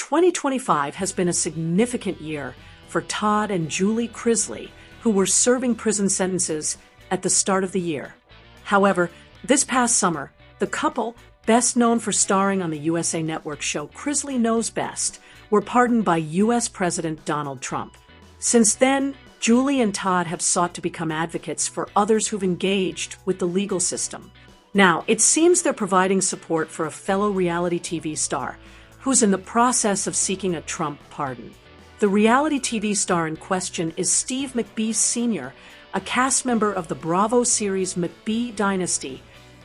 2025 has been a significant year for Todd and Julie Chrisley, who were serving prison sentences at the start of the year. However, this past summer, the couple, best known for starring on the USA Network show Chrisley Knows Best, were pardoned by U.S. President Donald Trump. Since then, Julie and Todd have sought to become advocates for others who've engaged with the legal system. Now, it seems they're providing support for a fellow reality TV star who's in the process of seeking a Trump pardon. The reality TV star in question is Steve McBee Sr., a cast member of the Bravo series McBee Dynasty,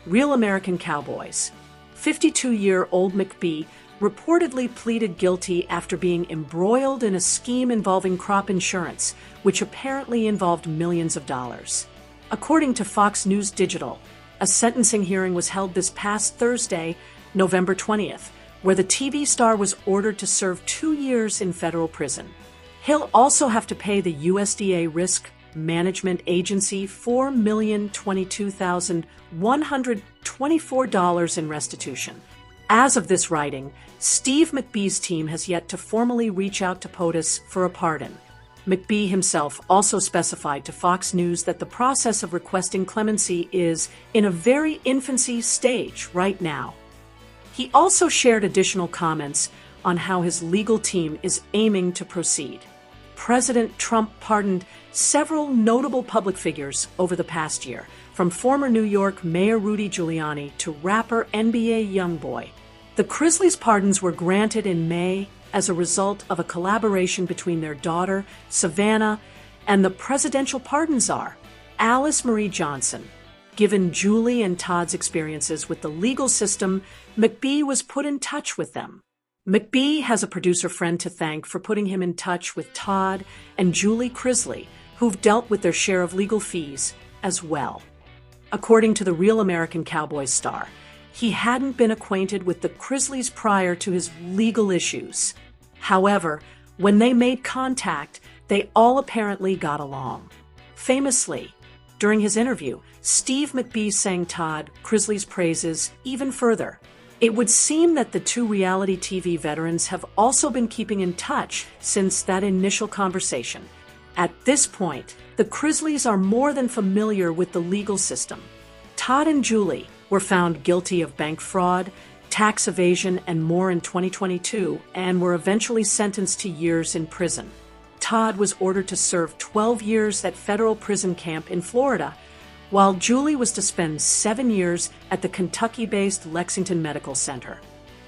Real American Cowboys. 52-year-old McBee reportedly pleaded guilty after being embroiled in a scheme involving crop insurance, which apparently involved millions of dollars. According to Fox News Digital, a sentencing hearing was held this past Thursday, November 20th, where the TV star was ordered to serve 2 years in federal prison. He'll also have to pay the USDA Risk Management Agency $4,022,124 in restitution. As of this writing, Steve McBee's team has yet to formally reach out to POTUS for a pardon. McBee himself also specified to Fox News that the process of requesting clemency is in a very infancy stage right now. He also shared additional comments on how his legal team is aiming to proceed. President Trump pardoned several notable public figures over the past year, from former New York Mayor Rudy Giuliani to rapper NBA YoungBoy. The Chrisleys' pardons were granted in May as a result of a collaboration between their daughter, Savannah, and the presidential pardon czar, Alice Marie Johnson. Given Julie and Todd's experiences with the legal system, McBee was put in touch with them. McBee has a producer friend to thank for putting him in touch with Todd and Julie Chrisley, who've dealt with their share of legal fees as well. According to the Real American Cowboys star, he hadn't been acquainted with the Chrisleys prior to his legal issues. However, when they made contact, they all apparently got along. Famously, during his interview, Steve McBee sang Todd Chrisley's praises even further. It would seem that the two reality TV veterans have also been keeping in touch since that initial conversation. At this point, the Chrisleys are more than familiar with the legal system. Todd and Julie were found guilty of bank fraud, tax evasion, and more in 2022, and were eventually sentenced to years in prison. Todd was ordered to serve 12 years at federal prison camp in Florida, while Julie was to spend 7 years at the Kentucky-based Lexington Medical Center.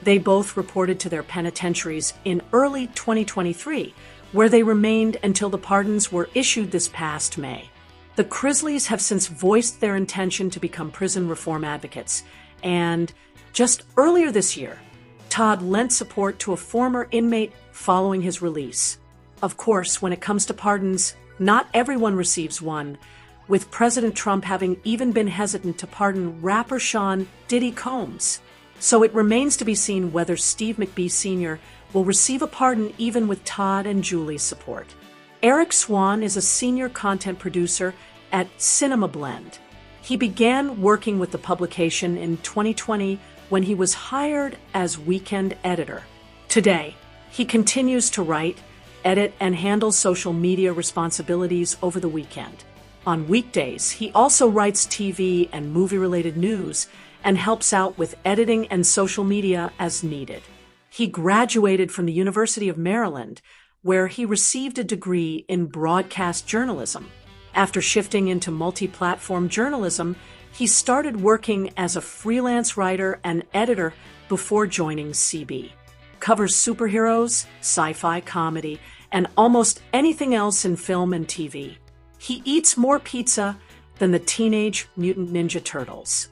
They both reported to their penitentiaries in early 2023, where they remained until the pardons were issued this past May. The Chrisleys have since voiced their intention to become prison reform advocates, and just earlier this year, Todd lent support to a former inmate following his release. Of course, when it comes to pardons, not everyone receives one, with President Trump having even been hesitant to pardon rapper Sean Diddy Combs. So it remains to be seen whether Steve McBee Sr. will receive a pardon even with Todd and Julie's support. Eric Swan is a senior content producer at Cinema Blend. He began working with the publication in 2020 when he was hired as weekend editor. Today, he continues to write, edit, and handle social media responsibilities over the weekend. On weekdays, he also writes TV and movie-related news and helps out with editing and social media as needed. He graduated from the University of Maryland, where he received a degree in broadcast journalism. After shifting into multi-platform journalism, he started working as a freelance writer and editor before joining CB. Covers superheroes, sci-fi, comedy, and almost anything else in film and TV. He eats more pizza than the Teenage Mutant Ninja Turtles.